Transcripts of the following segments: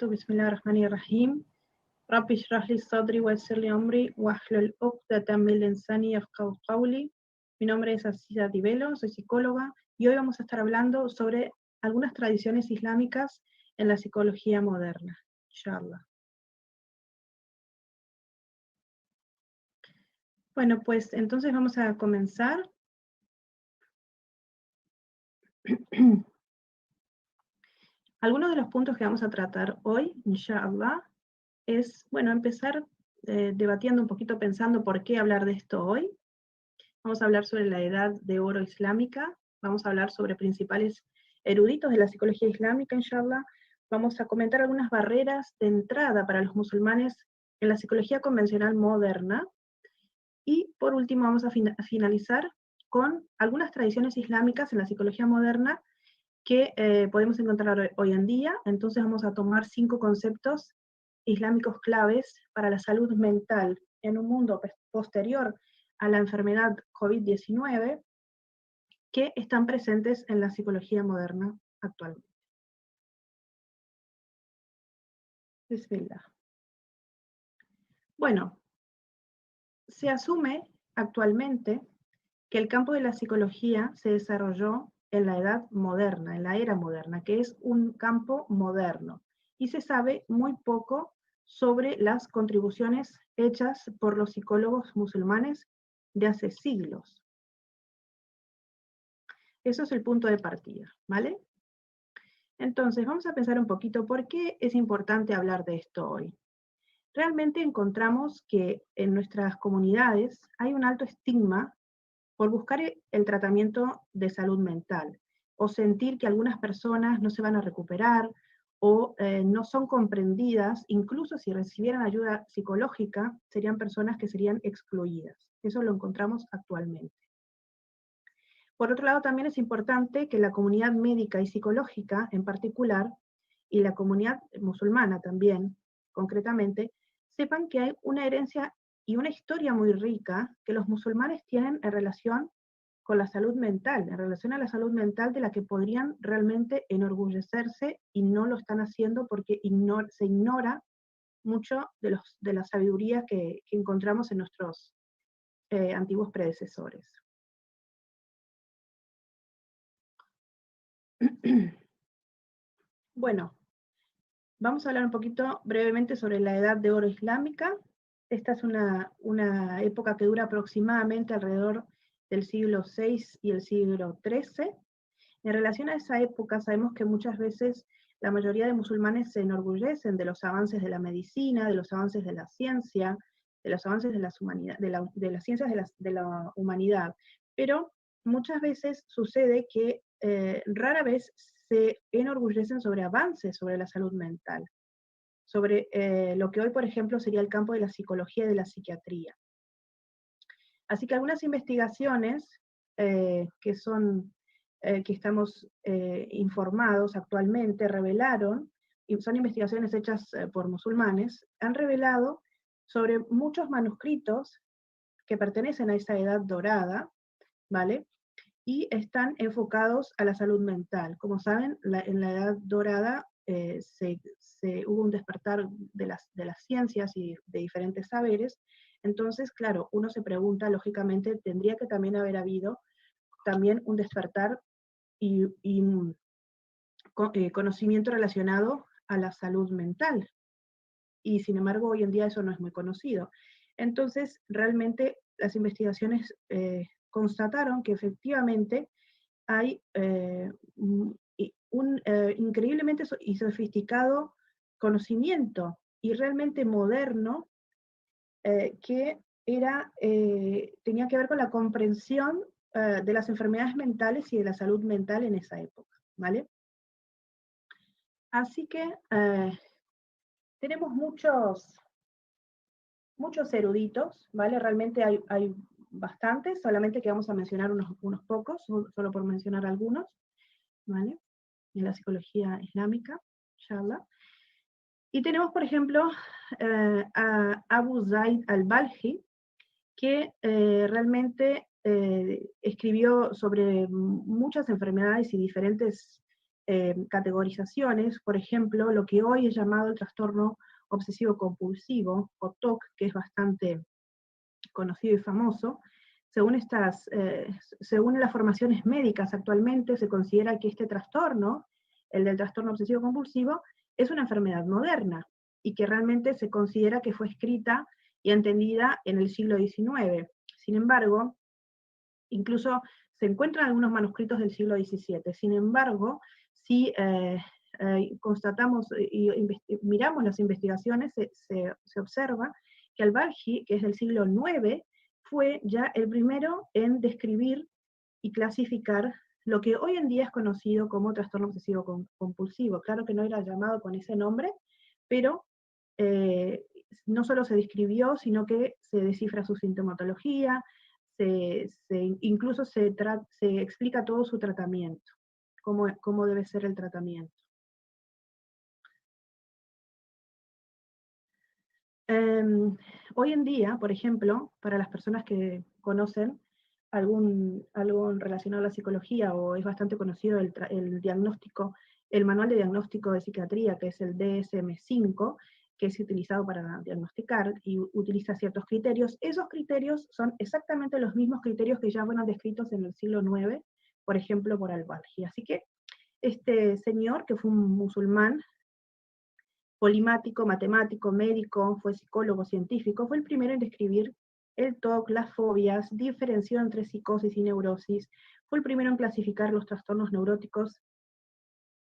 barakatuh. Bismillahirrahmanirrahim. Rabbi shrah li sadri wa yassir li amri wahlul 'uqdatam min lisani yafqahu qawli. Mi nombre es Aziza Divelo, soy psicóloga y hoy vamos a estar hablando sobre algunas tradiciones islámicas en la psicología moderna. Inshallah. Bueno, pues entonces vamos a comenzar. Algunos de los puntos que vamos a tratar hoy, inshallah, es, bueno, empezar debatiendo un poquito, pensando por qué hablar de esto hoy. Vamos a hablar sobre la edad de oro islámica, vamos a hablar sobre principales eruditos de la psicología islámica, inshallah. Vamos a comentar algunas barreras de entrada para los musulmanes en la psicología convencional moderna. Y por último vamos a finalizar con algunas tradiciones islámicas en la psicología moderna que podemos encontrar hoy en día. Entonces vamos a tomar 5 conceptos islámicos claves para la salud mental en un mundo posterior a la enfermedad COVID-19 que están presentes en la psicología moderna actualmente. Bismillah. Bueno, se asume actualmente que el campo de la psicología se desarrolló en la edad moderna, en la era moderna, que es un campo moderno, y se sabe muy poco sobre las contribuciones hechas por los psicólogos musulmanes de hace siglos. Eso es el punto de partida, ¿vale? Entonces, vamos a pensar un poquito por qué es importante hablar de esto hoy. Realmente encontramos que en nuestras comunidades hay un alto estigma por buscar el tratamiento de salud mental, o sentir que algunas personas no se van a recuperar, o no son comprendidas, incluso si recibieran ayuda psicológica, serían personas que serían excluidas. Eso lo encontramos actualmente. Por otro lado, también es importante que la comunidad médica y psicológica en particular, y la comunidad musulmana también, concretamente, sepan que hay una herencia y una historia muy rica que los musulmanes tienen en relación con la salud mental, en relación a la salud mental de la que podrían realmente enorgullecerse y no lo están haciendo porque se ignora mucho de la sabiduría que encontramos en nuestros antiguos predecesores. Bueno, vamos a hablar un poquito brevemente sobre la edad de oro islámica. Esta es una época que dura aproximadamente alrededor del siglo VI y el siglo XIII. En relación a esa época, sabemos que muchas veces la mayoría de musulmanes se enorgullecen de los avances de la medicina, de los avances de la ciencia, de los avances de las ciencias de la humanidad, pero muchas veces sucede que rara vez se enorgullecen sobre avances sobre la salud mental, sobre lo que hoy, por ejemplo, sería el campo de la psicología y de la psiquiatría. Así que algunas investigaciones que estamos informados actualmente revelaron, y son investigaciones hechas por musulmanes, han revelado sobre muchos manuscritos que pertenecen a esa edad dorada, ¿vale? Y están enfocados a la salud mental. Como saben, en la edad dorada hubo un despertar de las ciencias y de diferentes saberes. Entonces, claro, uno se pregunta, lógicamente, tendría que también haber habido también un despertar y conocimiento relacionado a la salud mental. Y sin embargo, hoy en día eso no es muy conocido. Entonces, realmente las investigaciones constataron que efectivamente hay un increíblemente y sofisticado conocimiento y realmente moderno que tenía que ver con la comprensión de las enfermedades mentales y de la salud mental en esa época, ¿vale? Así que tenemos muchos eruditos, ¿vale? Realmente hay bastantes, solamente que vamos a mencionar unos pocos, solo por mencionar algunos, ¿vale? En la psicología islámica, inshallah. Y tenemos, por ejemplo, a Abu Zaid al-Balji, que realmente escribió sobre muchas enfermedades y diferentes categorizaciones, por ejemplo, lo que hoy es llamado el trastorno obsesivo compulsivo, o TOC, que es bastante conocido y famoso. Según las formaciones médicas actualmente, se considera que este trastorno, el del trastorno obsesivo compulsivo, es una enfermedad moderna, y que realmente se considera que fue escrita y entendida en el siglo XIX. Sin embargo, incluso se encuentran algunos manuscritos del siglo XVII. Sin embargo, si constatamos y miramos las investigaciones, se observa que Al-Balji, que es del siglo IX, fue ya el primero en describir y clasificar lo que hoy en día es conocido como trastorno obsesivo compulsivo. Claro que no era llamado con ese nombre, pero no solo se describió, sino que se descifra su sintomatología, incluso se explica todo su tratamiento, cómo debe ser el tratamiento. Hoy en día, por ejemplo, para las personas que conocen algo relacionado a la psicología, o es bastante conocido el diagnóstico, el manual de diagnóstico de psiquiatría, que es el DSM-5, que es utilizado para diagnosticar y utiliza ciertos criterios. Esos criterios son exactamente los mismos criterios que ya fueron descritos en el siglo IX, por ejemplo, por Al-Balji. Así que este señor, que fue un musulmán, polimático, matemático, médico, fue psicólogo, científico, fue el primero en describir el TOC, las fobias, diferenció entre psicosis y neurosis, fue el primero en clasificar los trastornos neuróticos,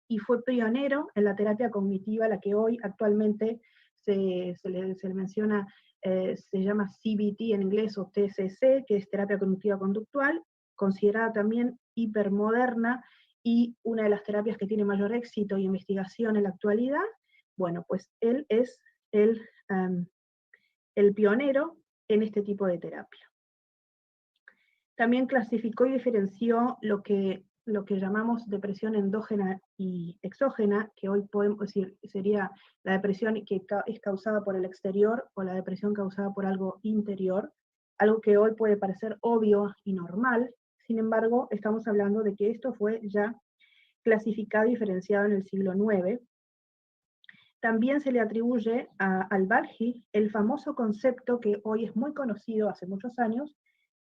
y fue pionero en la terapia cognitiva, la que hoy actualmente se le menciona, se llama CBT en inglés, o TCC, que es terapia cognitiva conductual, considerada también hipermoderna, y una de las terapias que tiene mayor éxito y investigación en la actualidad. Bueno, pues él es el pionero en este tipo de terapia. También clasificó y diferenció lo que llamamos depresión endógena y exógena, que hoy podemos decir sería la depresión que es causada por el exterior, o la depresión causada por algo interior, algo que hoy puede parecer obvio y normal. Sin embargo, estamos hablando de que esto fue ya clasificado y diferenciado en el siglo IX. También se le atribuye a Al-Balji el famoso concepto que hoy es muy conocido hace muchos años,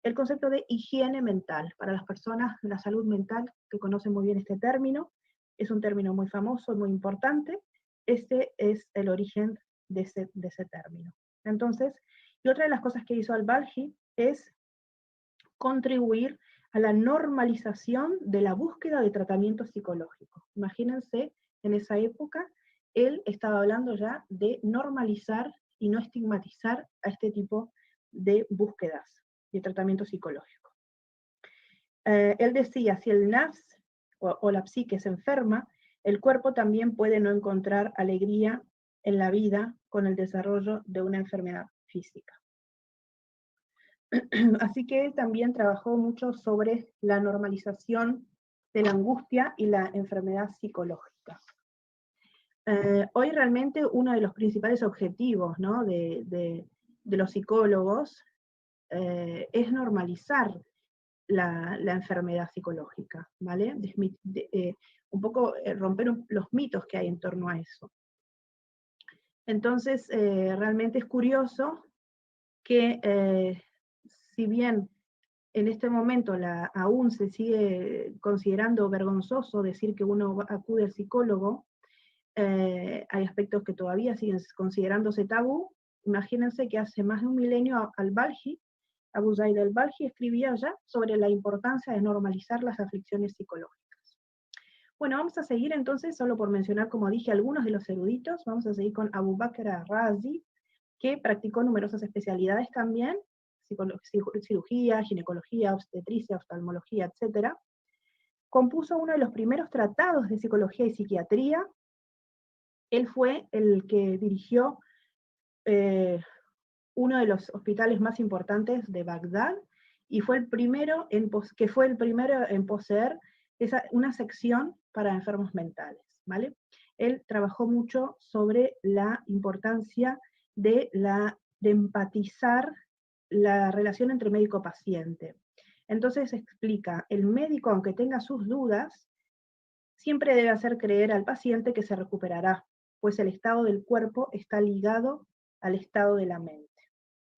el concepto de higiene mental. Para las personas de la salud mental que conocen muy bien este término, es un término muy famoso, muy importante. Este es el origen de ese término. Entonces, y otra de las cosas que hizo Al-Balji es contribuir a la normalización de la búsqueda de tratamiento psicológico. Imagínense, en esa época, él estaba hablando ya de normalizar y no estigmatizar a este tipo de búsquedas de tratamiento psicológico. Él decía, si el nafs o la psique se enferma, el cuerpo también puede no encontrar alegría en la vida con el desarrollo de una enfermedad física. Así que también trabajó mucho sobre la normalización de la angustia y la enfermedad psicológica. Hoy realmente uno de los principales objetivos, ¿no?, de los psicólogos es normalizar la enfermedad psicológica, ¿vale? Un poco romper los mitos que hay en torno a eso. Entonces, realmente es curioso que si bien en este momento aún se sigue considerando vergonzoso decir que uno acude al psicólogo, hay aspectos que todavía siguen considerándose tabú. Imagínense que hace más de un milenio Al-Balji, Abu Zaid al-Balji, escribía ya sobre la importancia de normalizar las aflicciones psicológicas. Bueno, vamos a seguir entonces, solo por mencionar, como dije, algunos de los eruditos. Vamos a seguir con Abu Bakr al-Razi, que practicó numerosas especialidades también, cirugía, ginecología, obstetricia, oftalmología, etc. Compuso uno de los primeros tratados de psicología y psiquiatría. Él fue el que dirigió uno de los hospitales más importantes de Bagdad, y fue el primero en poseer una sección para enfermos mentales, ¿vale? Él trabajó mucho sobre la importancia de empatizar la relación entre médico-paciente. Entonces explica, el médico, aunque tenga sus dudas, siempre debe hacer creer al paciente que se recuperará, pues el estado del cuerpo está ligado al estado de la mente.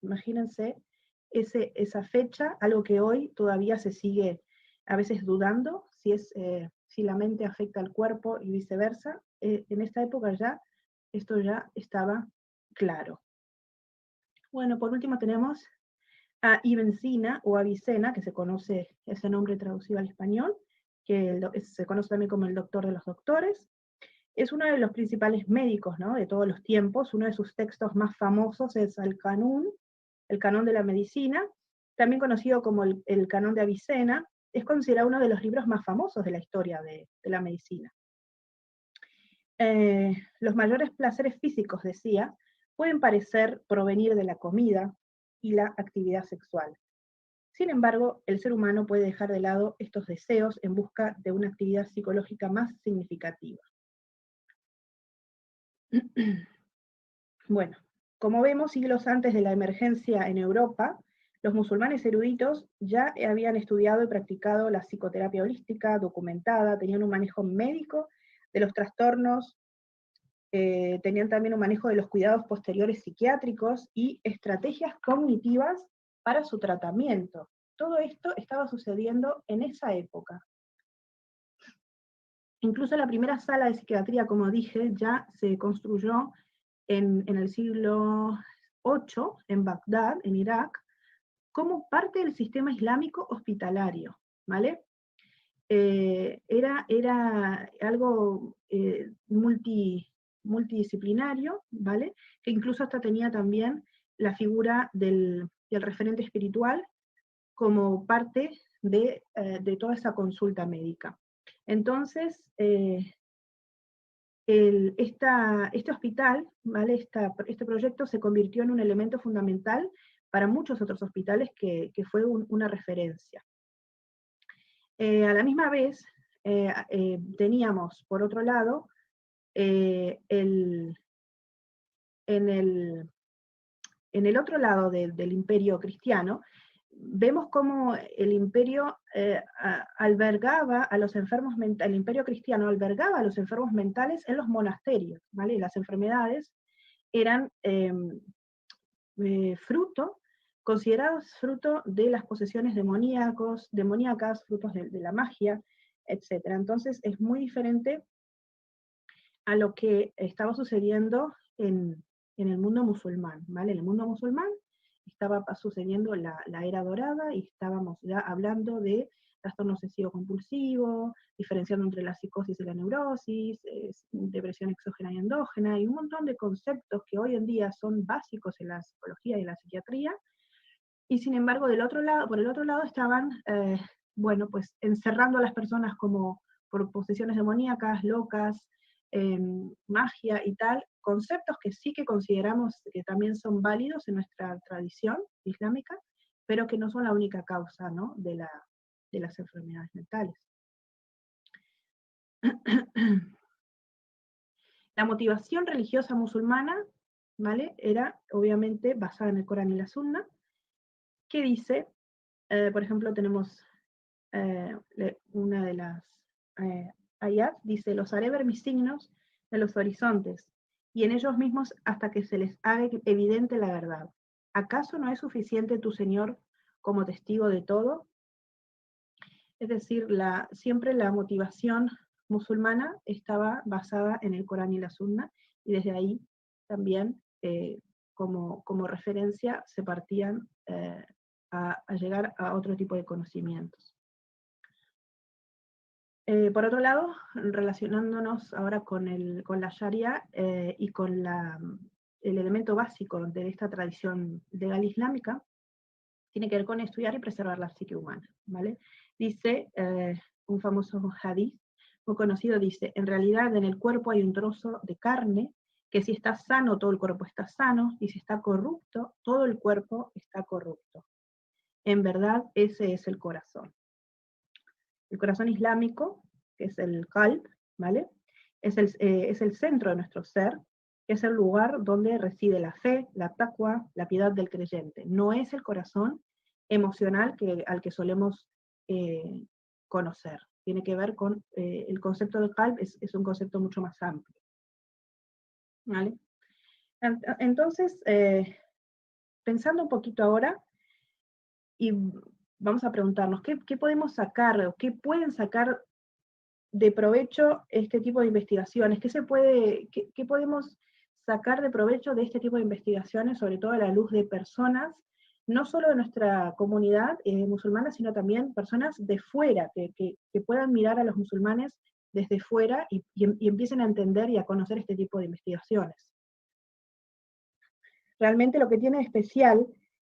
Imagínense esa fecha, algo que hoy todavía se sigue a veces dudando, si la mente afecta al cuerpo y viceversa. En esta época ya, esto ya estaba claro. Bueno, por último tenemos a Ibn Sina o Avicena, que se conoce ese nombre traducido al español, que se conoce también como el doctor de los doctores. Es uno de los principales médicos, ¿no?, de todos los tiempos. Uno de sus textos más famosos es el Canón de la Medicina, también conocido como el Canón de Avicena. Es considerado uno de los libros más famosos de la historia de la medicina. Los mayores placeres físicos, decía, pueden parecer provenir de la comida y la actividad sexual. Sin embargo, el ser humano puede dejar de lado estos deseos en busca de una actividad psicológica más significativa. Bueno, como vemos, siglos antes de la emergencia en Europa, los musulmanes eruditos ya habían estudiado y practicado la psicoterapia holística documentada, tenían un manejo médico de los trastornos, tenían también un manejo de los cuidados posteriores psiquiátricos y estrategias cognitivas para su tratamiento. Todo esto estaba sucediendo en esa época. Incluso la primera sala de psiquiatría, como dije, ya se construyó en el siglo VIII, en Bagdad, en Irak, como parte del sistema islámico hospitalario, ¿vale? Era algo multidisciplinario, ¿vale? Que incluso hasta tenía también la figura del referente espiritual como parte de toda esa consulta médica. Entonces, este hospital, ¿vale? Este proyecto se convirtió en un elemento fundamental para muchos otros hospitales que fue una referencia. A la misma vez, teníamos, por otro lado, en el otro lado del imperio cristiano, vemos cómo el imperio albergaba a los enfermos mentales, el imperio cristiano albergaba a los enfermos mentales en los monasterios, ¿vale? Las enfermedades eran considerados fruto de las posesiones demoníacas, frutos de la magia, etc. Entonces es muy diferente a lo que estaba sucediendo en el mundo musulmán, ¿vale? En el mundo musulmán estaba sucediendo la era dorada y estábamos ya hablando de trastorno obsesivo compulsivo, diferenciando entre la psicosis y la neurosis, depresión exógena y endógena, y un montón de conceptos que hoy en día son básicos en la psicología y la psiquiatría, y sin embargo por el otro lado estaban, bueno, pues encerrando a las personas como por posesiones demoníacas, locas, magia y tal, conceptos que sí que consideramos que también son válidos en nuestra tradición islámica, pero que no son la única causa, ¿no?, de las enfermedades mentales. La motivación religiosa musulmana, ¿vale?, era obviamente basada en el Corán y la Sunna, que dice, por ejemplo, tenemos una de las ayat, dice: los haré ver mis signos de los horizontes, y en ellos mismos hasta que se les haga evidente la verdad. ¿Acaso no es suficiente tu Señor como testigo de todo? Es decir, siempre la motivación musulmana estaba basada en el Corán y la Sunna, y desde ahí también, como referencia, se partían a llegar a otro tipo de conocimientos. Por otro lado, relacionándonos ahora con la Sharia y con el elemento básico de esta tradición legal islámica, tiene que ver con estudiar y preservar la psique humana, ¿vale? Dice un famoso hadith, muy conocido, dice: en realidad en el cuerpo hay un trozo de carne, que si está sano, todo el cuerpo está sano, y si está corrupto, todo el cuerpo está corrupto. En verdad, ese es el corazón. El corazón islámico, que es el qalb, ¿vale?, es el centro de nuestro ser, es el lugar donde reside la fe, la taqwa, la piedad del creyente. No es el corazón emocional al que solemos conocer, tiene que ver con el concepto de qalb, es un concepto mucho más amplio. ¿Vale? Entonces, pensando un poquito ahora, y vamos a preguntarnos, ¿qué podemos sacar, o qué pueden sacar de provecho este tipo de investigaciones? ¿Qué podemos sacar de provecho de este tipo de investigaciones, sobre todo a la luz de personas, no solo de nuestra comunidad musulmana, sino también personas de fuera, que puedan mirar a los musulmanes desde fuera y empiecen a entender y a conocer este tipo de investigaciones? Realmente lo que tiene de especial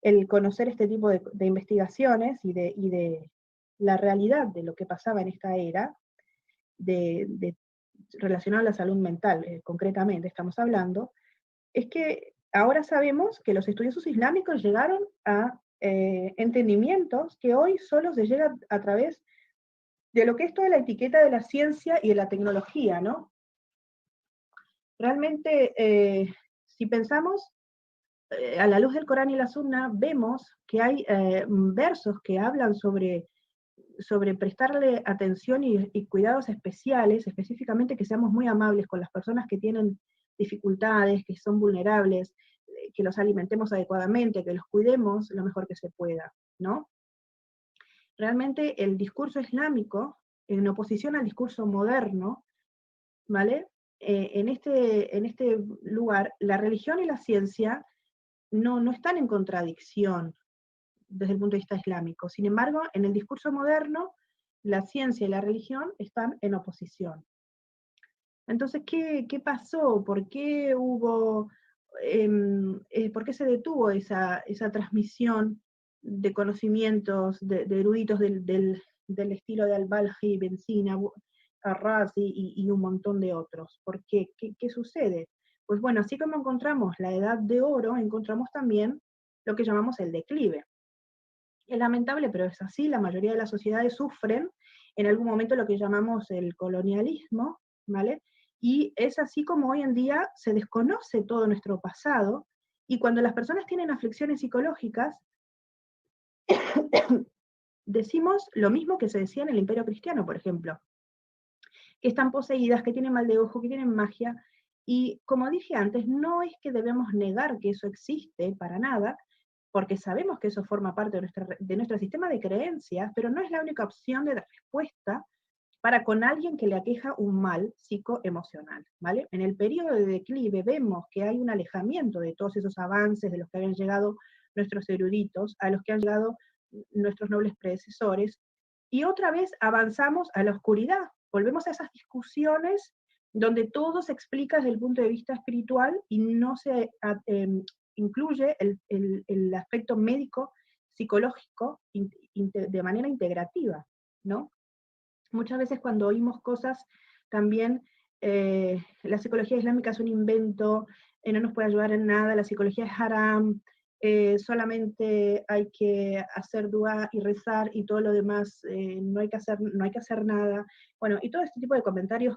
el conocer este tipo de investigaciones y de la realidad de lo que pasaba en esta era, relacionado a la salud mental, concretamente estamos hablando, es que ahora sabemos que los estudiosos islámicos llegaron a entendimientos que hoy solo se llega a través de lo que es toda la etiqueta de la ciencia y de la tecnología, ¿no? Realmente, si pensamos a la luz del Corán y la Sunna, vemos que hay versos que hablan sobre prestarle atención y cuidados especiales, específicamente que seamos muy amables con las personas que tienen dificultades, que son vulnerables, que los alimentemos adecuadamente, que los cuidemos lo mejor que se pueda, ¿no? Realmente el discurso islámico, en oposición al discurso moderno, ¿vale? En este lugar, la religión y la ciencia no están en contradicción desde el punto de vista islámico. Sin embargo, en el discurso moderno, la ciencia y la religión están en oposición. Entonces, ¿qué pasó? ¿Por qué por qué se detuvo esa transmisión de conocimientos de eruditos del estilo de Al-Balji, Benzina, Ar-Razi y un montón de otros? ¿Por qué? ¿Qué sucede? Pues bueno, así como encontramos la edad de oro, encontramos también lo que llamamos el declive. Es lamentable, pero es así, la mayoría de las sociedades sufren en algún momento lo que llamamos el colonialismo, ¿vale? Y es así como hoy en día se desconoce todo nuestro pasado, y cuando las personas tienen aflicciones psicológicas, decimos lo mismo que se decía en el Imperio Cristiano, por ejemplo, que están poseídas, que tienen mal de ojo, que tienen magia, y como dije antes, no es que debemos negar que eso existe para nada, porque sabemos que eso forma parte de nuestro sistema de creencias, pero no es la única opción de respuesta para con alguien que le aqueja un mal psicoemocional, ¿vale? En el periodo de declive vemos que hay un alejamiento de todos esos avances de los que habían llegado nuestros eruditos, a los que han llegado nuestros nobles predecesores, y otra vez avanzamos a la oscuridad, volvemos a esas discusiones donde todo se explica desde el punto de vista espiritual y no se incluye el aspecto médico, psicológico, de manera integrativa, ¿no? Muchas veces cuando oímos cosas también, la psicología islámica es un invento, no nos puede ayudar en nada, la psicología es haram, solamente hay que hacer dua y rezar y todo lo demás no hay que hacer nada. Bueno, y todo este tipo de comentarios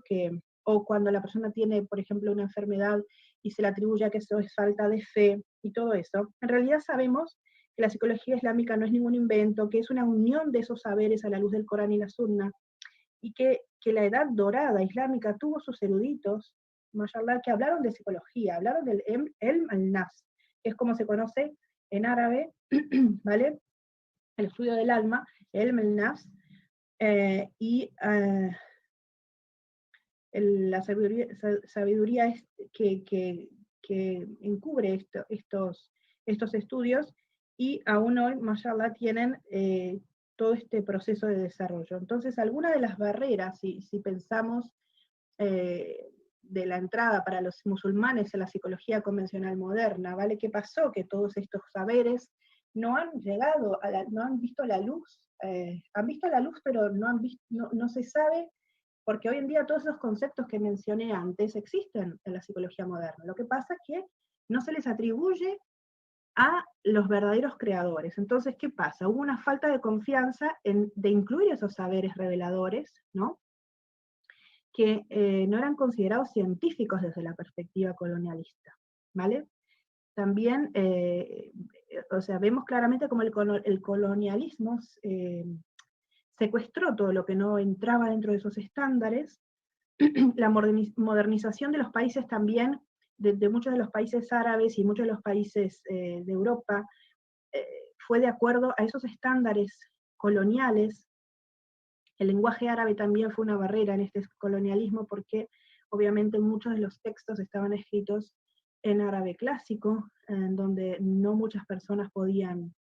o cuando la persona tiene, por ejemplo, una enfermedad y se le atribuye a que eso es falta de fe y todo eso, en realidad sabemos que la psicología islámica no es ningún invento, que es una unión de esos saberes a la luz del Corán y la Sunna, y que la edad dorada islámica tuvo sus eruditos, mashallah, que hablaron de psicología, hablaron del Ilm al-Nafs, que es como se conoce en árabe, ¿vale? El estudio del alma, Ilm al-Nafs, la sabiduría que encubre estos estudios, y aún hoy, mashallah, tienen todo este proceso de desarrollo. Entonces, alguna de las barreras, si pensamos de la entrada para los musulmanes en la psicología convencional moderna, ¿vale? ¿Qué pasó? Que todos estos saberes no han llegado, no han visto la luz, han visto la luz, pero no se sabe, porque hoy en día todos esos conceptos que mencioné antes existen en la psicología moderna. Lo que pasa es que no se les atribuye a los verdaderos creadores. Entonces, ¿qué pasa? Hubo una falta de confianza de incluir esos saberes reveladores, ¿no? Que no eran considerados científicos desde la perspectiva colonialista, ¿vale? También, o sea, vemos claramente cómo el colonialismo secuestró todo lo que no entraba dentro de esos estándares. La modernización de los países también, de muchos de los países árabes y muchos de los países de Europa, fue de acuerdo a esos estándares coloniales. El lenguaje árabe también fue una barrera en este colonialismo porque obviamente muchos de los textos estaban escritos en árabe clásico, en donde no muchas personas podían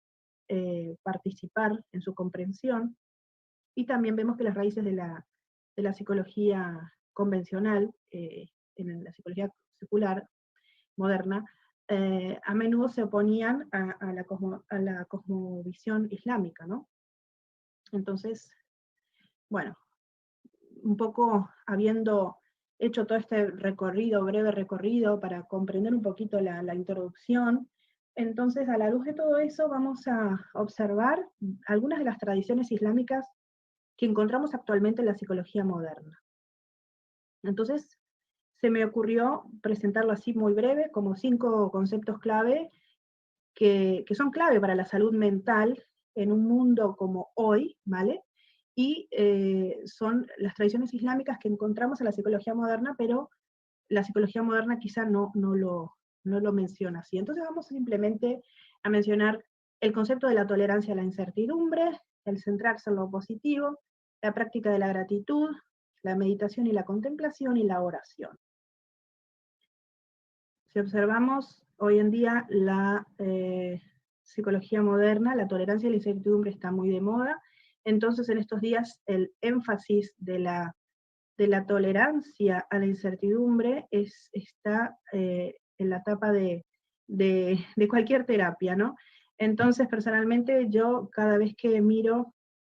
participar en su comprensión. Y también vemos que las raíces de la psicología convencional, en la psicología secular, moderna, a menudo se oponían a la cosmovisión islámica, ¿no? Entonces, bueno, un poco habiendo hecho todo este recorrido, breve recorrido, para comprender un poquito la introducción, entonces a la luz de todo eso vamos a observar algunas de las tradiciones islámicas que encontramos actualmente en la psicología moderna. Entonces, se me ocurrió presentarlo así muy breve, como 5 conceptos clave que son clave para la salud mental en un mundo como hoy, ¿vale? Y son las tradiciones islámicas que encontramos en la psicología moderna, pero la psicología moderna quizá no lo menciona así. Entonces vamos simplemente a mencionar el concepto de la tolerancia a la incertidumbre, el centrarse en lo positivo, la práctica de la gratitud, la meditación y la contemplación y la oración. Si observamos hoy en día la psicología moderna, la tolerancia a la incertidumbre está muy de moda, entonces en estos días el énfasis de la tolerancia a la incertidumbre está en la etapa de cualquier terapia, ¿no? Entonces, personalmente, yo cada vez que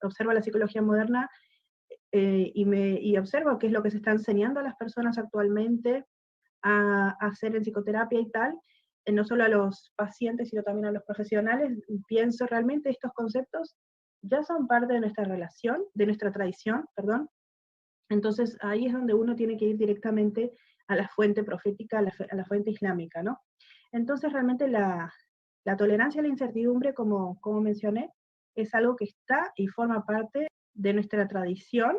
observo la psicología moderna y observo qué es lo que se está enseñando a las personas actualmente a hacer en psicoterapia y tal, no solo a los pacientes, sino también a los profesionales, pienso realmente estos conceptos ya son parte de nuestra relación, de nuestra tradición, perdón. Entonces ahí es donde uno tiene que ir directamente a la fuente profética, a la fuente islámica, ¿no? Entonces realmente la tolerancia a la incertidumbre, como mencioné, es algo que está y forma parte de nuestra tradición,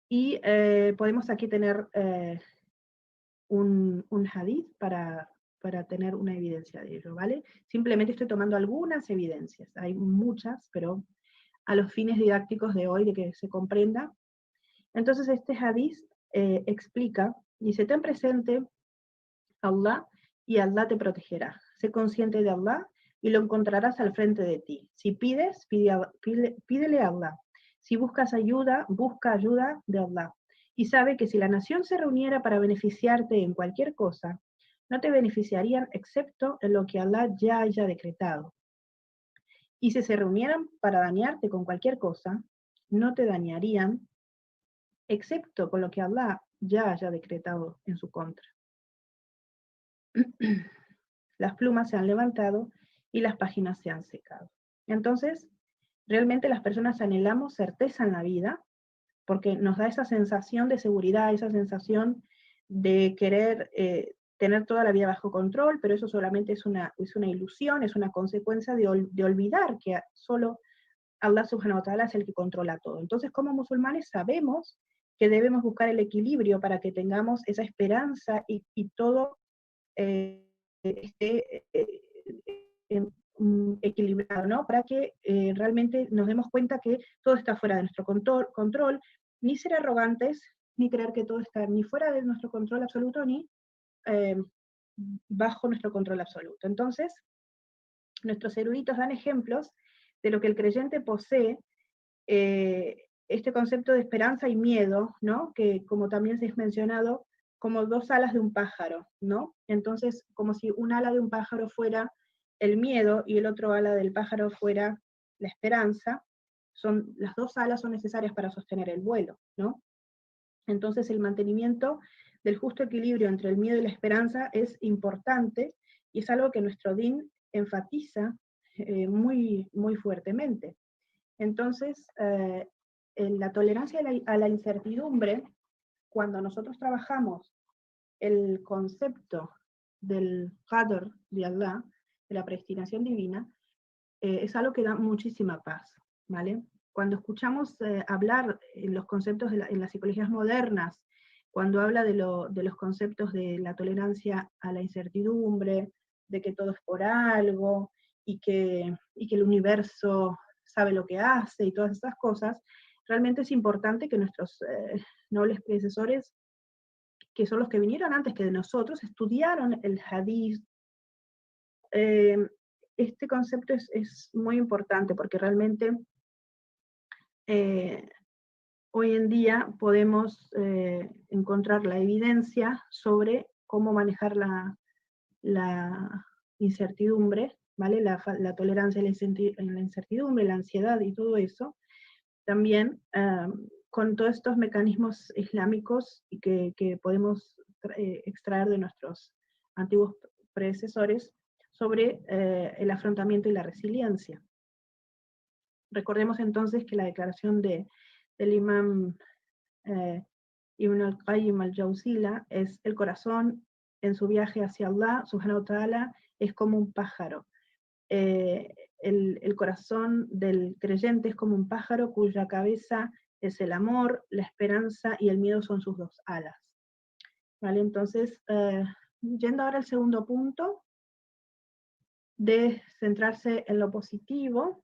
y podemos aquí tener un hadith para tener una evidencia de ello, ¿vale? Simplemente estoy tomando algunas evidencias, hay muchas, pero a los fines didácticos de hoy, de que se comprenda. Entonces este hadith explica, dice, ten presente Allah y Allah te protegerá. Sé consciente de Allah y lo encontrarás al frente de ti. Si pides, pídele a Allah. Si buscas ayuda, busca ayuda de Allah. Y sabe que si la nación se reuniera para beneficiarte en cualquier cosa, no te beneficiarían excepto en lo que Allah ya haya decretado. Y si se reunieran para dañarte con cualquier cosa, no te dañarían excepto con lo que Allah ya haya decretado en su contra. Las plumas se han levantado y las páginas se han secado. Entonces, realmente las personas anhelamos certeza en la vida, porque nos da esa sensación de seguridad, esa sensación de querer tener toda la vida bajo control, pero eso solamente es una ilusión, es una consecuencia de olvidar que solo Allah subhanahu wa ta'ala es el que controla todo. Entonces, como musulmanes sabemos que debemos buscar el equilibrio para que tengamos esa esperanza y todo esté equilibrado, ¿no? Para que realmente nos demos cuenta que todo está fuera de nuestro control, ni ser arrogantes, ni creer que todo está ni fuera de nuestro control absoluto, ni eh, bajo nuestro control absoluto. Entonces, nuestros eruditos dan ejemplos de lo que el creyente posee, este concepto de esperanza y miedo, ¿no? Que como también se ha mencionado, como 2 alas de un pájaro, ¿no? Entonces, como si un ala de un pájaro fuera el miedo y el otro ala del pájaro fuera la esperanza, las 2 alas son necesarias para sostener el vuelo, ¿no? Entonces el mantenimiento del justo equilibrio entre el miedo y la esperanza es importante, y es algo que nuestro din enfatiza muy, muy fuertemente. Entonces, la tolerancia a la incertidumbre, cuando nosotros trabajamos el concepto del qadr de Allah, de la predestinación divina, es algo que da muchísima paz. ¿vale? Cuando escuchamos hablar en los conceptos en las psicologías modernas, cuando habla de los conceptos de la tolerancia a la incertidumbre, de que todo es por algo, y que el universo sabe lo que hace, y todas esas cosas, realmente es importante que nuestros nobles predecesores, que son los que vinieron antes que de nosotros, estudiaron el hadith. Este concepto es muy importante porque realmente hoy en día podemos encontrar la evidencia sobre cómo manejar la incertidumbre, ¿vale? La tolerancia a la incertidumbre, la ansiedad y todo eso, también con todos estos mecanismos islámicos que podemos extraer de nuestros antiguos predecesores sobre el afrontamiento y la resiliencia. Recordemos entonces que la declaración del imam Ibn al-Qayyim al-Jawziyya es: el corazón en su viaje hacia Allah, subhanahu wa ta'ala, es como un pájaro. El corazón del creyente es como un pájaro cuya cabeza es el amor, la esperanza y el miedo son sus dos alas. ¿Vale? Entonces, yendo ahora al segundo punto, de centrarse en lo positivo,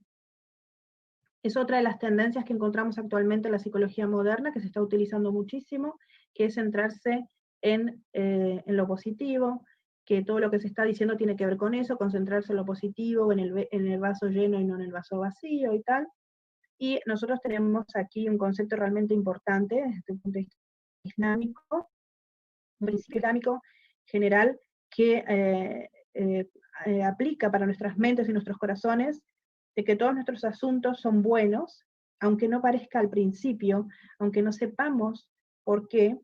es otra de las tendencias que encontramos actualmente en la psicología moderna, que se está utilizando muchísimo, que es centrarse en lo positivo, que todo lo que se está diciendo tiene que ver con eso, concentrarse en lo positivo, en el vaso lleno y no en el vaso vacío y tal. Y nosotros tenemos aquí un concepto realmente importante desde el punto de vista islámico, un principio islámico general que aplica para nuestras mentes y nuestros corazones, de que todos nuestros asuntos son buenos, aunque no parezca al principio, aunque no sepamos por qué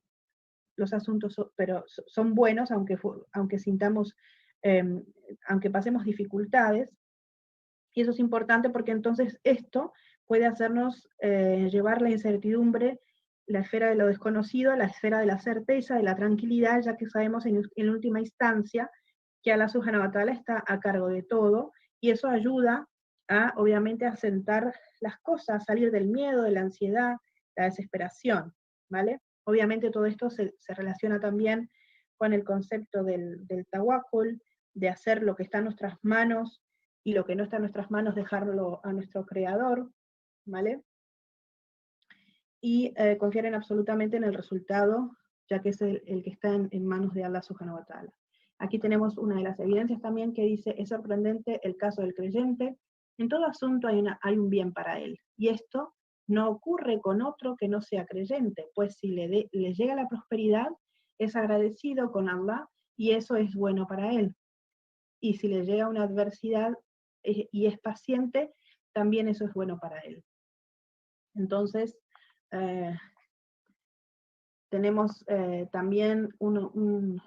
los asuntos pero son buenos, aunque sintamos, aunque pasemos dificultades. Y eso es importante porque entonces esto puede hacernos llevar la incertidumbre, la esfera de lo desconocido, a la esfera de la certeza, de la tranquilidad, ya que sabemos en última instancia que Allah subhanahu wa ta'ala está a cargo de todo, y eso ayuda obviamente, a sentar las cosas, a salir del miedo, de la ansiedad, la desesperación, ¿vale? Obviamente todo esto se relaciona también con el concepto del tawakkul, de hacer lo que está en nuestras manos, y lo que no está en nuestras manos dejarlo a nuestro creador, ¿vale? Y confiar absolutamente en el resultado, ya que es el que está en manos de Allah subhanahu wa ta'ala. Aquí tenemos una de las evidencias también que dice: es sorprendente el caso del creyente, en todo asunto hay un bien para él, y esto no ocurre con otro que no sea creyente, pues si le llega la prosperidad, es agradecido con Allah, y eso es bueno para él. Y si le llega una adversidad y es paciente, también eso es bueno para él. Entonces, tenemos también un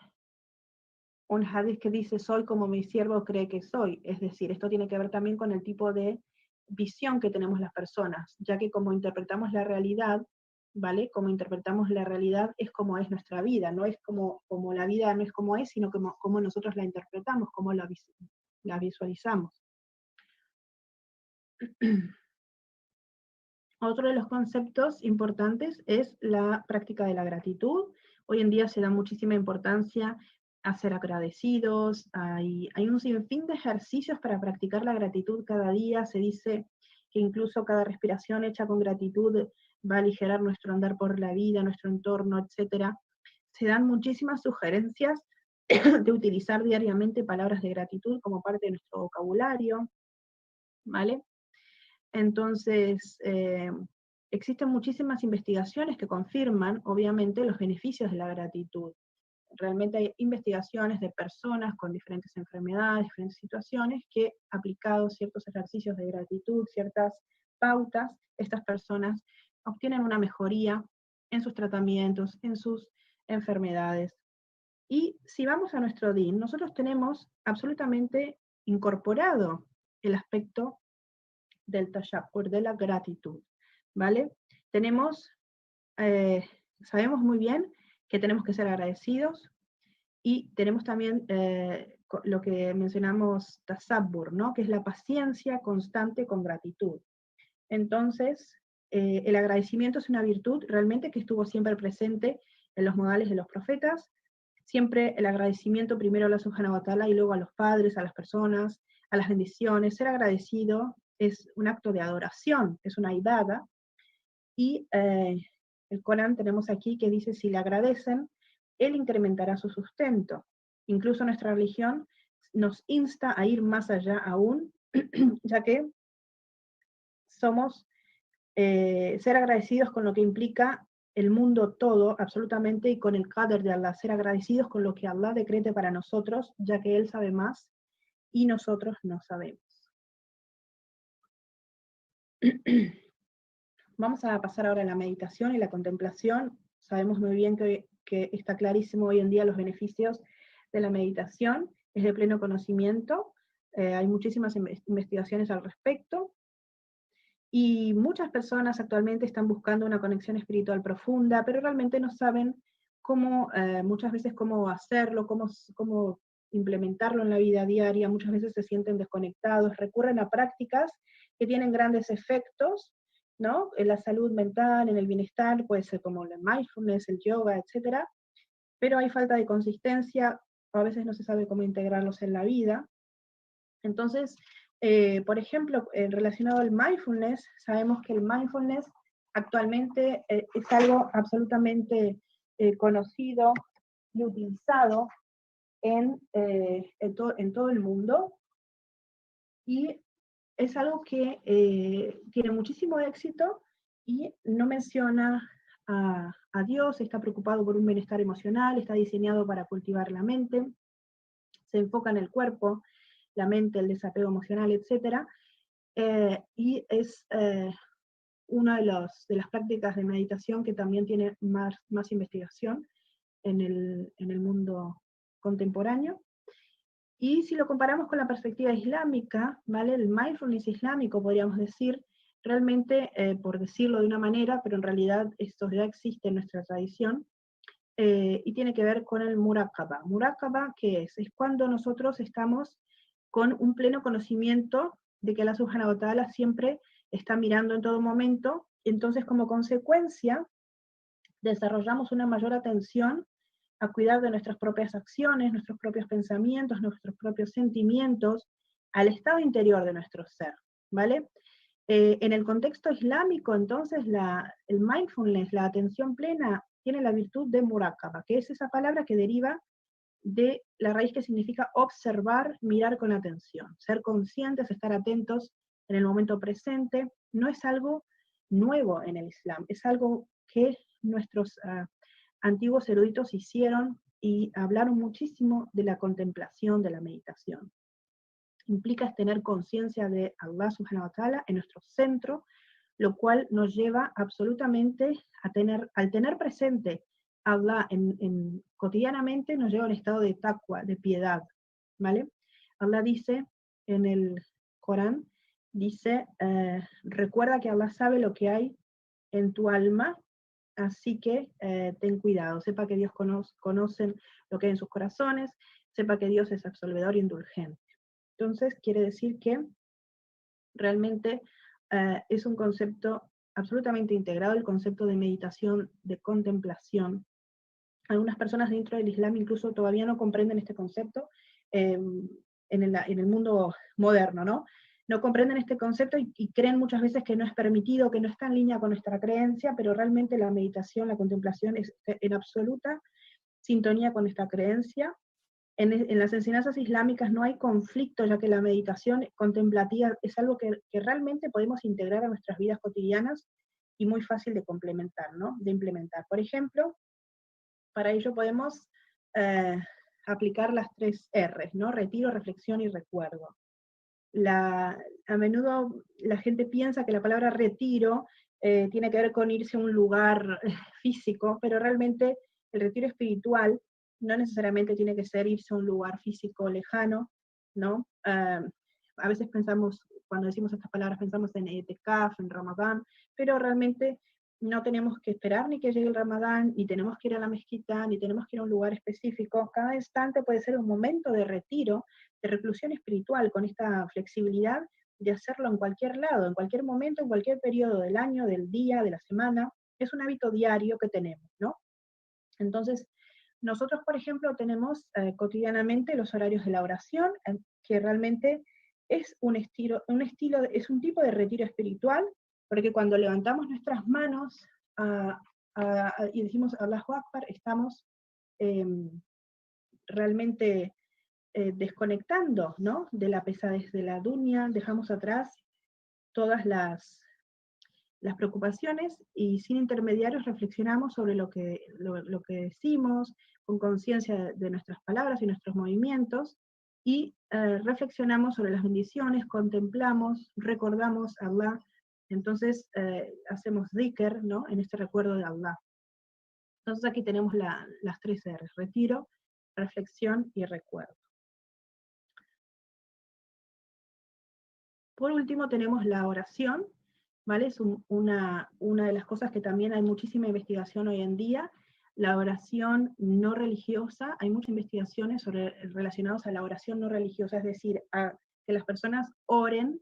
hadith que dice: soy como mi siervo cree que soy. Es decir, esto tiene que ver también con el tipo de visión que tenemos las personas, ya que como interpretamos la realidad, ¿vale? Como interpretamos la realidad es como es nuestra vida, no es como la vida no es como es, sino como nosotros la interpretamos, como la visualizamos. Otro de los conceptos importantes es la práctica de la gratitud. Hoy en día se da muchísima importancia a ser agradecidos, hay un sinfín de ejercicios para practicar la gratitud cada día. Se dice que incluso cada respiración hecha con gratitud va a aligerar nuestro andar por la vida, nuestro entorno, etc. Se dan muchísimas sugerencias de utilizar diariamente palabras de gratitud como parte de nuestro vocabulario, ¿vale? Entonces, existen muchísimas investigaciones que confirman, obviamente, los beneficios de la gratitud. Realmente hay investigaciones de personas con diferentes enfermedades, diferentes situaciones, que aplicados ciertos ejercicios de gratitud, ciertas pautas, estas personas obtienen una mejoría en sus tratamientos, en sus enfermedades. Y si vamos a nuestro DIN, nosotros tenemos absolutamente incorporado el aspecto del tashakkur, de la gratitud, ¿vale? Sabemos muy bien que tenemos que ser agradecidos, y tenemos también lo que mencionamos tasabbur, ¿no? Que es la paciencia constante con gratitud. Entonces, el agradecimiento es una virtud realmente que estuvo siempre presente en los modales de los profetas. Siempre el agradecimiento primero a Allah Subhanahu wa Ta'ala y luego a los padres, a las personas, a las bendiciones. Ser agradecido es un acto de adoración, es una ibada. Y el Corán tenemos aquí que dice, si le agradecen, Él incrementará su sustento. Incluso nuestra religión nos insta a ir más allá aún, ya que somos ser agradecidos con lo que implica el mundo todo, absolutamente, y con el qadr de Allah, ser agradecidos con lo que Allah decrete para nosotros, ya que Él sabe más y nosotros no sabemos. Vamos a pasar ahora a la meditación y la contemplación. Sabemos muy bien que está clarísimo hoy en día los beneficios de la meditación, es de pleno conocimiento, hay muchísimas investigaciones al respecto, y muchas personas actualmente están buscando una conexión espiritual profunda, pero realmente no saben cómo, muchas veces cómo hacerlo, cómo implementarlo en la vida diaria, muchas veces se sienten desconectados, recurren a prácticas que tienen grandes efectos, ¿no? En la salud mental, en el bienestar, puede ser como el mindfulness, el yoga, etcétera, pero hay falta de consistencia, a veces no se sabe cómo integrarlos en la vida. Entonces, por ejemplo, relacionado al mindfulness, sabemos que el mindfulness actualmente es algo absolutamente conocido y utilizado en todo el mundo, y es algo que tiene muchísimo éxito y no menciona a Dios, está preocupado por un bienestar emocional, está diseñado para cultivar la mente, se enfoca en el cuerpo, la mente, el desapego emocional, etc. Y es una de las prácticas de meditación que también tiene más investigación en el mundo contemporáneo. Y si lo comparamos con la perspectiva islámica, ¿vale? El mindfulness islámico, podríamos decir, realmente, por decirlo de una manera, pero en realidad esto ya existe en nuestra tradición, y tiene que ver con el muraqaba. Muraqaba, ¿qué es? Es cuando nosotros estamos con un pleno conocimiento de que Allah Subhanahu wa Ta'ala siempre está mirando en todo momento, entonces como consecuencia desarrollamos una mayor atención a cuidar de nuestras propias acciones, nuestros propios pensamientos, nuestros propios sentimientos, al estado interior de nuestro ser, ¿vale? En el contexto islámico, entonces, el mindfulness, la atención plena, tiene la virtud de muraqaba, que es esa palabra que deriva de la raíz que significa observar, mirar con atención, ser conscientes, estar atentos en el momento presente. No es algo nuevo en el Islam, es algo que nuestros antiguos eruditos hicieron y hablaron muchísimo de la contemplación, de la meditación. Implica tener conciencia de Allah Subhanahu wa Ta'ala en nuestro centro, lo cual nos lleva absolutamente al tener presente a Allah cotidianamente, nos lleva a un estado de taqwa, de piedad, ¿vale? Allah dice en el Corán, dice, recuerda que Allah sabe lo que hay en tu alma, así que ten cuidado, sepa que Dios conoce lo que hay en sus corazones, sepa que Dios es absolvedor y indulgente. Entonces, quiere decir que realmente es un concepto absolutamente integrado, el concepto de meditación, de contemplación. Algunas personas dentro del Islam incluso todavía no comprenden este concepto en el mundo moderno, ¿no? No comprenden este concepto y creen muchas veces que no es permitido, que no está en línea con nuestra creencia, pero realmente la meditación, la contemplación es en absoluta sintonía con esta creencia. En las enseñanzas islámicas no hay conflicto, ya que la meditación contemplativa es algo que realmente podemos integrar a nuestras vidas cotidianas y muy fácil de complementar, ¿no? De implementar. Por ejemplo, para ello podemos aplicar las 3 R's, ¿no? Retiro, reflexión y recuerdo. A menudo la gente piensa que la palabra retiro tiene que ver con irse a un lugar físico, pero realmente el retiro espiritual no necesariamente tiene que ser irse a un lugar físico lejano, ¿no? A veces pensamos, cuando decimos estas palabras, pensamos en Etekaf, en Ramadán, pero realmente no tenemos que esperar ni que llegue el Ramadán, ni tenemos que ir a la mezquita, ni tenemos que ir a un lugar específico. Cada instante puede ser un momento de retiro, de reclusión espiritual, con esta flexibilidad de hacerlo en cualquier lado, en cualquier momento, en cualquier periodo del año, del día, de la semana. Es un hábito diario que tenemos, ¿no? Entonces, nosotros, por ejemplo, tenemos cotidianamente los horarios de la oración, que realmente es un tipo de retiro espiritual, porque cuando levantamos nuestras manos y decimos Allahu Akbar, estamos realmente desconectando, ¿no?, de la pesadez de la dunya, dejamos atrás todas las preocupaciones y sin intermediarios reflexionamos sobre lo que decimos, con conciencia de nuestras palabras y nuestros movimientos, y reflexionamos sobre las bendiciones, contemplamos, recordamos a Allah. Entonces hacemos dhikr, ¿no?, en este recuerdo de Allah. Entonces aquí tenemos las 3 R's: retiro, reflexión y recuerdo. Por último tenemos la oración, ¿vale? Es una de las cosas que también hay muchísima investigación hoy en día. La oración no religiosa, hay muchas investigaciones relacionadas a la oración no religiosa, es decir, a que las personas oren,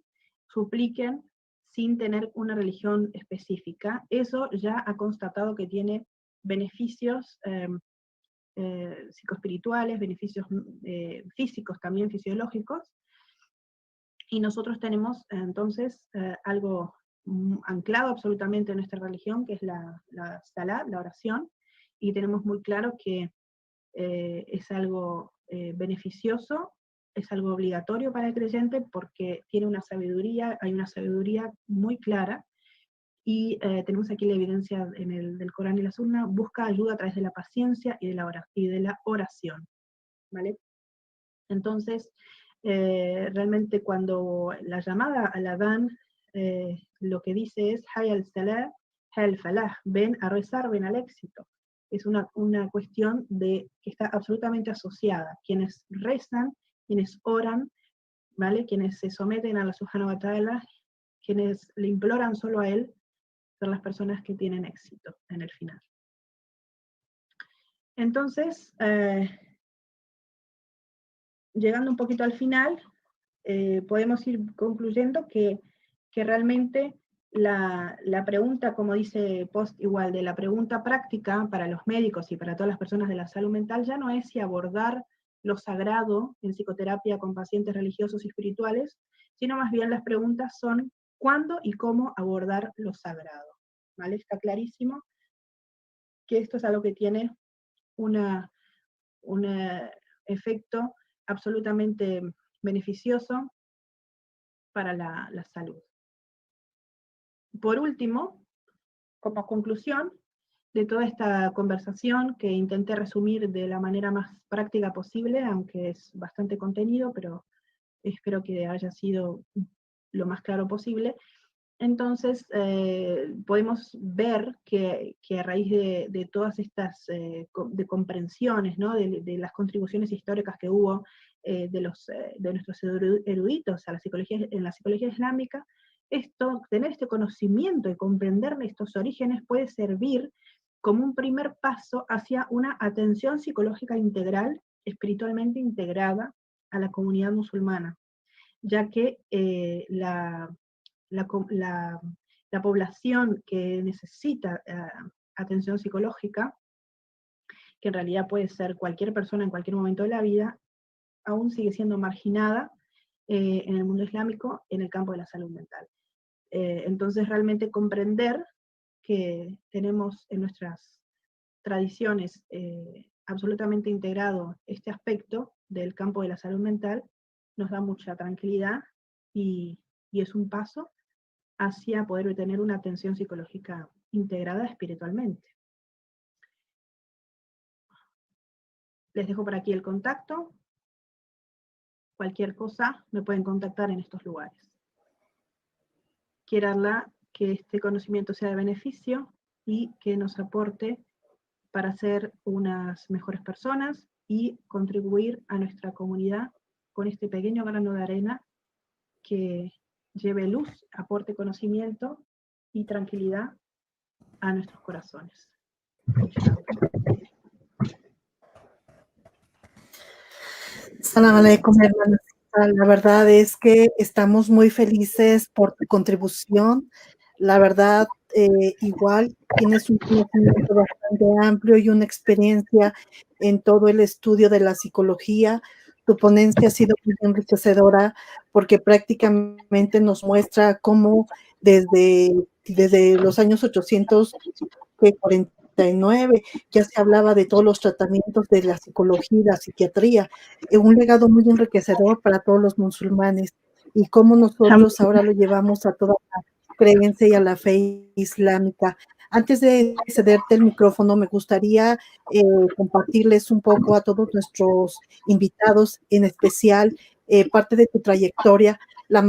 supliquen, sin tener una religión específica. Eso ya ha constatado que tiene beneficios psicoespirituales, beneficios físicos también, fisiológicos, y nosotros tenemos entonces algo anclado absolutamente en nuestra religión, que es la salat, la oración, y tenemos muy claro que es algo beneficioso, es algo obligatorio para el creyente, porque tiene una sabiduría, hay una sabiduría muy clara, y tenemos aquí la evidencia del Corán y la Sunna: busca ayuda a través de la paciencia y de la oración, ¿vale? Entonces, realmente cuando la llamada al adán, lo que dice es Hay al-Salah, Hay al-Falah, ven a rezar, ven al éxito. Es una cuestión que está absolutamente asociada. Quienes rezan, quienes oran, ¿vale?, quienes se someten a Allah Subhanahu wa Ta'ala, quienes le imploran solo a Él, son las personas que tienen éxito en el final. Entonces, llegando un poquito al final, podemos ir concluyendo que realmente la pregunta, como dice Post igual, de la pregunta práctica para los médicos y para todas las personas de la salud mental, ya no es si abordar lo sagrado en psicoterapia con pacientes religiosos y espirituales, sino más bien las preguntas son ¿cuándo y cómo abordar lo sagrado? ¿Vale? Está clarísimo que esto es algo que tiene un efecto absolutamente beneficioso para la salud. Por último, como conclusión de toda esta conversación, que intenté resumir de la manera más práctica posible, aunque es bastante contenido, pero espero que haya sido lo más claro posible. Entonces, podemos ver que a raíz de todas estas de comprensiones, ¿no?, de las contribuciones históricas que hubo de nuestros eruditos en la psicología islámica, tener este conocimiento y comprender estos orígenes puede servir como un primer paso hacia una atención psicológica integral, espiritualmente integrada a la comunidad musulmana, ya que la población que necesita atención psicológica, que en realidad puede ser cualquier persona en cualquier momento de la vida, aún sigue siendo marginada en el mundo islámico en el campo de la salud mental. Entonces realmente comprender que tenemos en nuestras tradiciones absolutamente integrado este aspecto del campo de la salud mental nos da mucha tranquilidad y es un paso hacia poder tener una atención psicológica integrada espiritualmente. Les dejo por aquí el contacto. Cualquier cosa me pueden contactar en estos lugares. Quiero que este conocimiento sea de beneficio y que nos aporte para ser unas mejores personas y contribuir a nuestra comunidad con este pequeño grano de arena que lleve luz, aporte conocimiento y tranquilidad a nuestros corazones. Salam alaikum, hermanos. La verdad es que estamos muy felices por tu contribución. La verdad, igual tienes un conocimiento bastante amplio y una experiencia en todo el estudio de la psicología. Tu ponencia ha sido muy enriquecedora porque prácticamente nos muestra cómo desde los años 849 ya se hablaba de todos los tratamientos de la psicología y la psiquiatría, un legado muy enriquecedor para todos los musulmanes, y cómo nosotros ahora lo llevamos a toda la creencia y a la fe islámica. Antes de cederte el micrófono, me gustaría compartirles un poco a todos nuestros invitados, en especial parte de tu trayectoria. La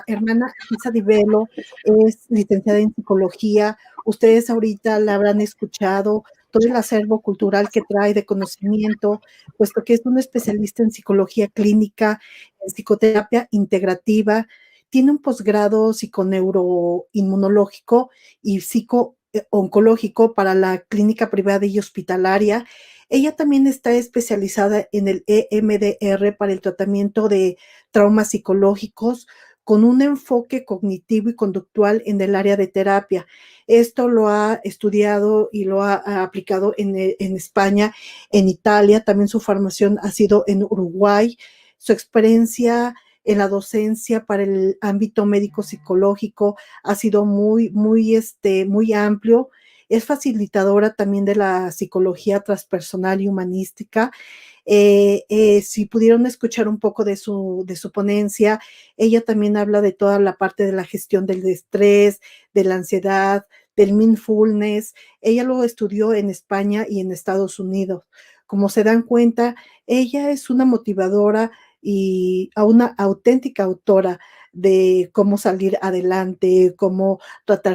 hermana Isa Di Velo es licenciada en psicología. Ustedes ahorita la habrán escuchado, todo el acervo cultural que trae de conocimiento, puesto que es una especialista en psicología clínica, en psicoterapia integrativa, tiene un posgrado psiconeuroinmunológico y psico-oncológico para la clínica privada y hospitalaria. Ella también está especializada en el EMDR para el tratamiento de traumas psicológicos, con un enfoque cognitivo y conductual en el área de terapia. Esto lo ha estudiado y lo ha aplicado en España, en Italia, también su formación ha sido en Uruguay. Su experiencia en la docencia para el ámbito médico psicológico ha sido muy amplio. Es facilitadora también de la psicología transpersonal y humanística. Si pudieron escuchar un poco de su ponencia, ella también habla de toda la parte de la gestión del estrés, de la ansiedad, del mindfulness. Ella lo estudió en España y en Estados Unidos. Como se dan cuenta, ella es una motivadora y a una auténtica autora de cómo salir adelante, cómo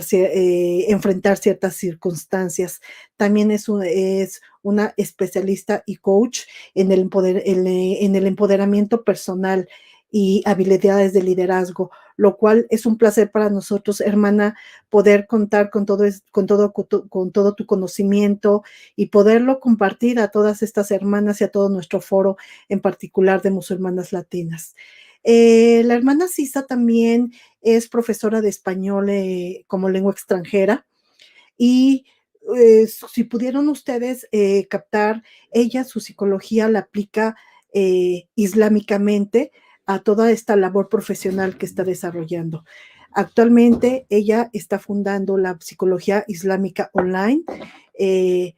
enfrentar ciertas circunstancias. También es una especialista y coach en el empoderamiento personal y habilidades de liderazgo, lo cual es un placer para nosotros, hermana, poder contar con todo tu conocimiento y poderlo compartir a todas estas hermanas y a todo nuestro foro, en particular de musulmanas latinas. La hermana Sisa también es profesora de español como lengua extranjera, y si pudieron ustedes captar, ella su psicología la aplica islámicamente a toda esta labor profesional que está desarrollando. Actualmente ella está fundando la psicología islámica online. eh,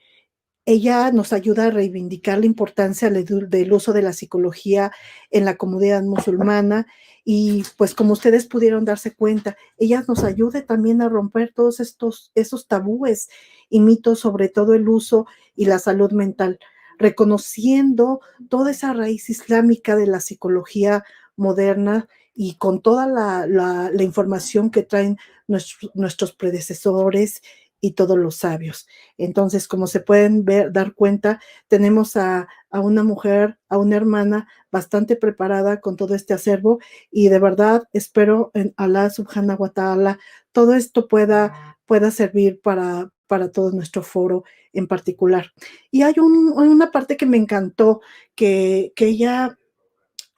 Ella nos ayuda a reivindicar la importancia del uso de la psicología en la comunidad musulmana, y pues como ustedes pudieron darse cuenta, ella nos ayuda también a romper todos esos tabúes y mitos sobre todo el uso y la salud mental, reconociendo toda esa raíz islámica de la psicología moderna y con toda la información que traen nuestros predecesores y todos los sabios. Entonces, como se pueden dar cuenta, tenemos a una mujer, a una hermana bastante preparada con todo este acervo, y de verdad espero en Allah subhanahu wa ta'ala todo esto pueda servir para todo nuestro foro en particular. Y hay una parte que me encantó, que ella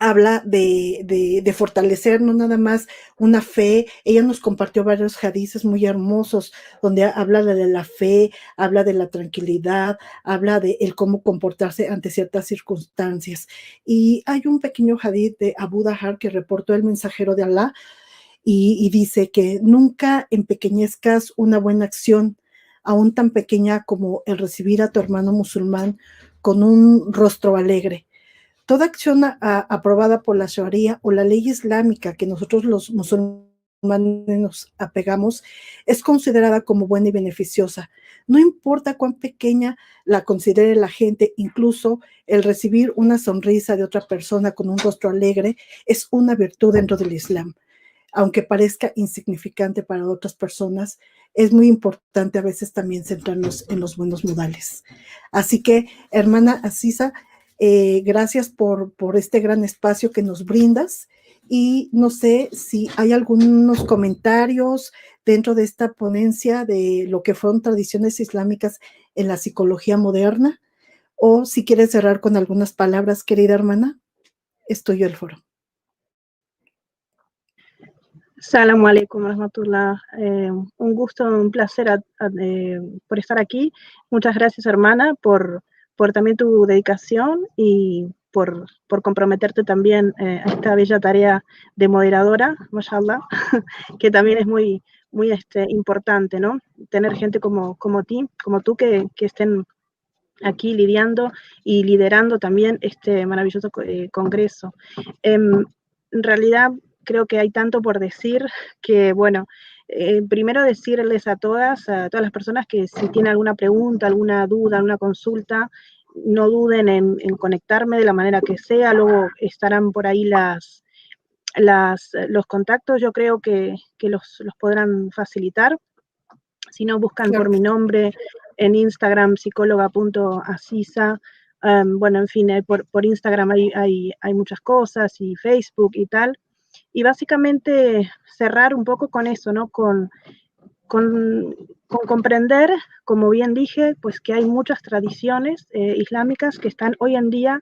habla de fortalecer no nada más una fe. Ella nos compartió varios hadices muy hermosos donde habla de la fe, habla de la tranquilidad, habla de el cómo comportarse ante ciertas circunstancias. Y hay un pequeño hadith de Abu Dahar que reportó el mensajero de Alá, y dice que nunca empequeñezcas una buena acción, aún tan pequeña como el recibir a tu hermano musulmán con un rostro alegre. Toda acción aprobada por la Sharia o la ley islámica que nosotros los musulmanes nos apegamos es considerada como buena y beneficiosa. No importa cuán pequeña la considere la gente, incluso el recibir una sonrisa de otra persona con un rostro alegre es una virtud dentro del Islam. Aunque parezca insignificante para otras personas, es muy importante a veces también centrarnos en los buenos modales. Así que, hermana Asisa, gracias por este gran espacio que nos brindas, y no sé si hay algunos comentarios dentro de esta ponencia de lo que fueron tradiciones islámicas en la psicología moderna, o si quieres cerrar con algunas palabras, querida hermana, es tuyo el foro. Salamu alaikum, rahmatullah. Un gusto, un placer por estar aquí. Muchas gracias, hermana, por también tu dedicación y por comprometerte también a esta bella tarea de moderadora, mashallah, que también es muy, muy importante, ¿no? Tener gente como tú que estén aquí lidiando y liderando también este maravilloso congreso. En realidad creo que hay tanto por decir que, bueno, primero decirles a todas las personas que si tienen alguna pregunta, alguna duda, alguna consulta, no duden en conectarme de la manera que sea, luego estarán por ahí los contactos, yo creo que los podrán facilitar. Si no, buscan Claro por que mi nombre en Instagram, psicóloga.asisa. Bueno, en fin, por Instagram hay muchas cosas y Facebook y tal. Y básicamente cerrar un poco con eso, ¿no? Con comprender, como bien dije, pues que hay muchas tradiciones islámicas que están hoy en día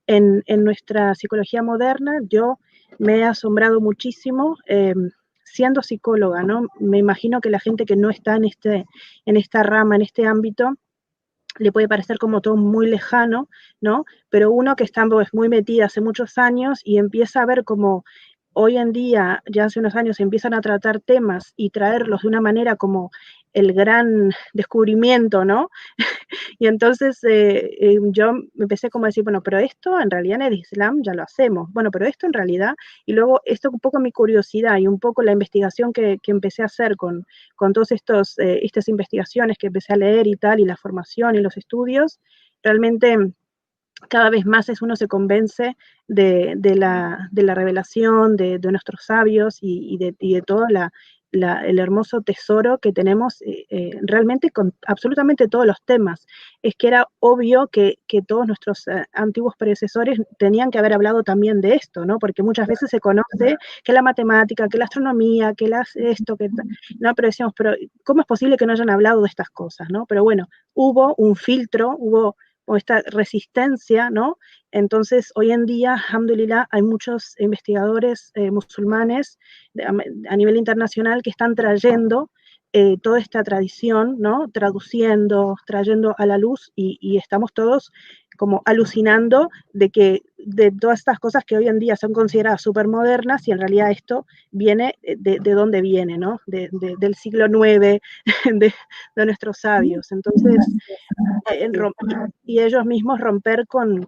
en nuestra psicología moderna. Yo me he asombrado muchísimo siendo psicóloga, ¿no? Me imagino que la gente que no está en esta rama, en este ámbito, le puede parecer como todo muy lejano, ¿no? Pero uno que está pues, muy metida hace muchos años y empieza a ver como hoy en día, ya hace unos años, empiezan a tratar temas y traerlos de una manera como el gran descubrimiento, ¿no? Y entonces yo me empecé como a decir, bueno, pero esto en realidad en el Islam ya lo hacemos, bueno, pero esto en realidad, y luego esto un poco mi curiosidad y un poco la investigación que empecé a hacer con todas estas investigaciones que empecé a leer y tal, y la formación y los estudios, realmente cada vez más uno se convence de la revelación de nuestros sabios y de todo el hermoso tesoro que tenemos realmente con absolutamente todos los temas. Es que era obvio que todos nuestros antiguos predecesores tenían que haber hablado también de esto, ¿no? Porque muchas veces se conoce que la matemática, que la astronomía, que esto, no, pero decíamos, pero ¿cómo es posible que no hayan hablado de estas cosas, no? Pero bueno, hubo un filtro, hubo o esta resistencia, ¿no? Entonces, hoy en día, alhamdulillah, hay muchos investigadores musulmanes a nivel internacional que están trayendo toda esta tradición, ¿no? Traduciendo, trayendo a la luz y estamos todos como alucinando de todas estas cosas que hoy en día son consideradas súper modernas y en realidad esto viene de dónde viene, ¿no? Del siglo IX, de nuestros sabios. Entonces, y ellos mismos romper con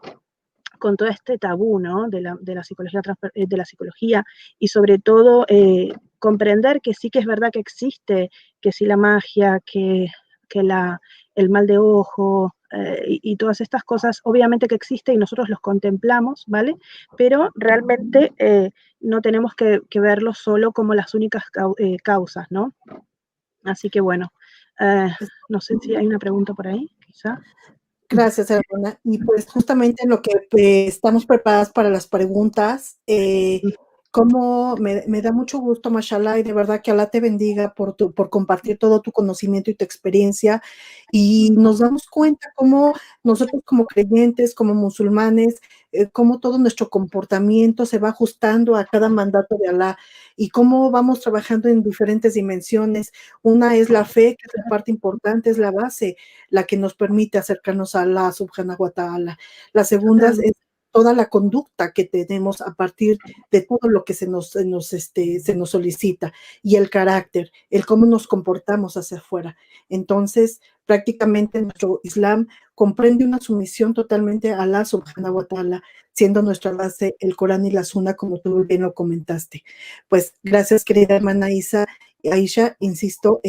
todo este tabú, ¿no? De la psicología y sobre todo comprender que sí que es verdad que existe, que sí la magia, que el mal de ojo y todas estas cosas, obviamente que existe y nosotros los contemplamos, ¿vale? Pero realmente no tenemos que verlo solo como las únicas causas, ¿no? Así que bueno, no sé si hay una pregunta por ahí, quizá. Gracias, hermana. Y pues justamente en lo que estamos preparadas para las preguntas, como me da mucho gusto, mashallah, y de verdad que Alá te bendiga por compartir todo tu conocimiento y tu experiencia. Y nos damos cuenta cómo nosotros como creyentes, como musulmanes, cómo todo nuestro comportamiento se va ajustando a cada mandato de Alá y cómo vamos trabajando en diferentes dimensiones. Una es la fe, que es la parte importante, es la base, la que nos permite acercarnos a Allah subhanahu wa ta'ala. La segunda es toda la conducta que tenemos a partir de todo lo que se nos solicita y el carácter, el cómo nos comportamos hacia afuera. Entonces, prácticamente nuestro Islam comprende una sumisión totalmente a Allah subhanahu wa ta'ala, siendo nuestra base el Corán y la Sunna, como tú bien lo comentaste. Pues gracias, querida hermana Aisha, insisto,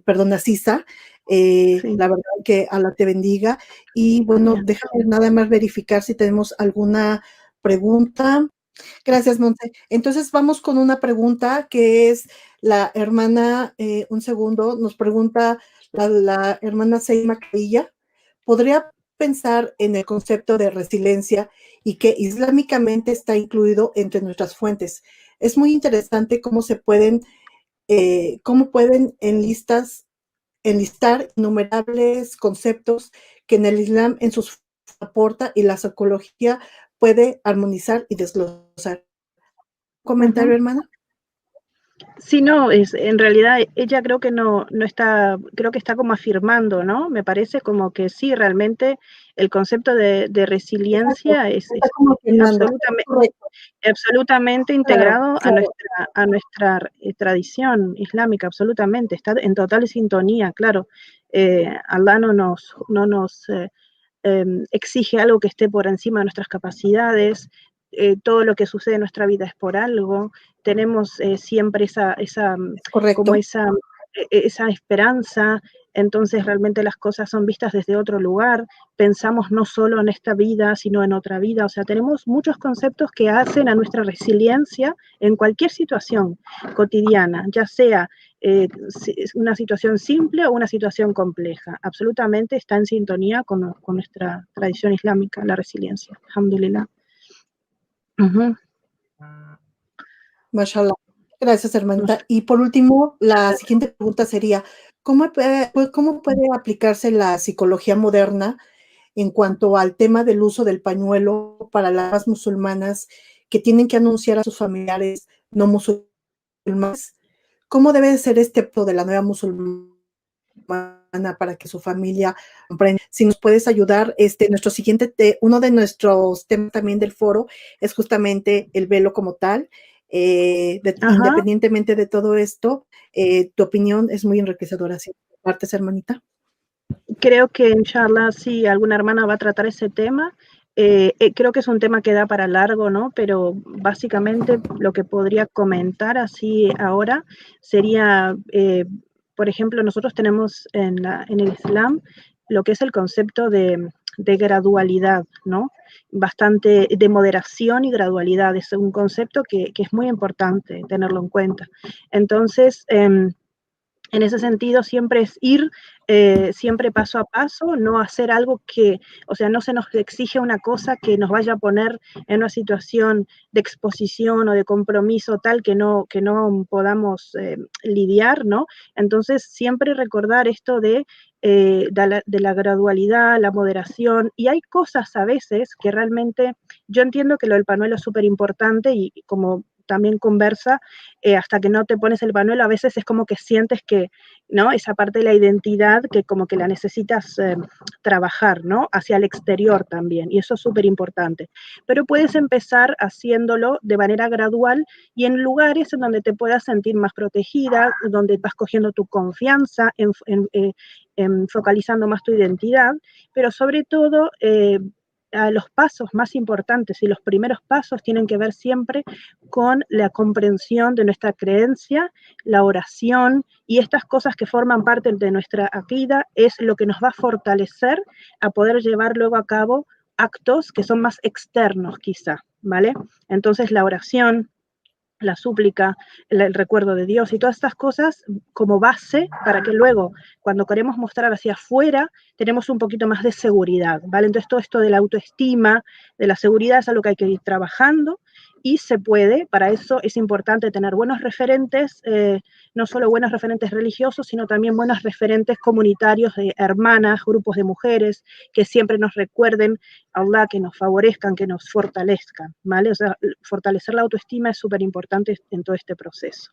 perdona, Sisa, Sí. la verdad que Alá te bendiga. Y bueno, déjame nada más verificar si tenemos alguna pregunta. Gracias, Monse. Entonces vamos con una pregunta que es la hermana, un segundo, nos pregunta la hermana Seima Cailla. ¿Podría pensar en el concepto de resiliencia y que islámicamente está incluido entre nuestras fuentes? Es muy interesante cómo pueden enlistar innumerables conceptos que en el Islam en sus aporta y la psicología puede armonizar y desglosar. ¿Comentario, hermana? Sí, no, en realidad ella creo que no está, creo que está como afirmando, ¿no? Me parece como que sí, realmente el concepto de Exacto, resiliencia es está como afirmando, es correcto, absolutamente claro, integrado claro. a nuestra tradición islámica, absolutamente, está en total sintonía, claro. Allah no nos exige algo que esté por encima de nuestras capacidades, todo lo que sucede en nuestra vida es por algo, tenemos siempre Es correcto. como esa esperanza, entonces realmente las cosas son vistas desde otro lugar, pensamos no solo en esta vida, sino en otra vida, o sea, tenemos muchos conceptos que hacen a nuestra resiliencia en cualquier situación cotidiana, ya sea una situación simple o una situación compleja. Absolutamente está en sintonía con nuestra tradición islámica, la resiliencia. Alhamdulillah. Uh-huh. Mashallah. Gracias, hermanita. Y por último, la siguiente pregunta sería, ¿cómo puede aplicarse la psicología moderna en cuanto al tema del uso del pañuelo para las musulmanas que tienen que anunciar a sus familiares no musulmanes? ¿Cómo debe ser este acto de la nueva musulmana para que su familia comprenda? Si nos puedes ayudar, uno de nuestros temas también del foro es justamente el velo como tal. Independientemente de todo esto, tu opinión es muy enriquecedora. ¿Sí? ¿Partes, hermanita? Creo que inshallah sí, alguna hermana va a tratar ese tema. Creo que es un tema que da para largo, ¿no? Pero básicamente lo que podría comentar así ahora sería, por ejemplo, nosotros tenemos en el Islam lo que es el concepto de gradualidad, ¿no? Bastante de moderación y gradualidad. Es un concepto que es muy importante tenerlo en cuenta. Entonces, en ese sentido, siempre es ir siempre paso a paso, no hacer algo que, o sea, no se nos exige una cosa que nos vaya a poner en una situación de exposición o de compromiso tal que no podamos lidiar, ¿no? Entonces, siempre recordar esto de la gradualidad, la moderación, y hay cosas a veces que realmente, yo entiendo que lo del pañuelo es súper importante y como también conversa, hasta que no te pones el pañuelo, a veces es como que sientes que, ¿no? Esa parte de la identidad que como que la necesitas trabajar, ¿no? Hacia el exterior también, y eso es súper importante. Pero puedes empezar haciéndolo de manera gradual y en lugares en donde te puedas sentir más protegida, donde vas cogiendo tu confianza, focalizando más tu identidad, pero sobre todo a los pasos más importantes y los primeros pasos tienen que ver siempre con la comprensión de nuestra creencia, la oración y estas cosas que forman parte de nuestra akida es lo que nos va a fortalecer a poder llevar luego a cabo actos que son más externos quizá, ¿vale? Entonces la oración, la súplica, el recuerdo de Dios y todas estas cosas como base para que luego, cuando queremos mostrar hacia afuera, tenemos un poquito más de seguridad, ¿vale? Entonces todo esto de la autoestima, de la seguridad es algo que hay que ir trabajando y se puede, para eso es importante tener buenos referentes, no solo buenos referentes religiosos, sino también buenos referentes comunitarios de hermanas, grupos de mujeres, que siempre nos recuerden a Allah, que nos favorezcan, que nos fortalezcan, ¿vale? O sea, fortalecer la autoestima es súper importante en todo este proceso.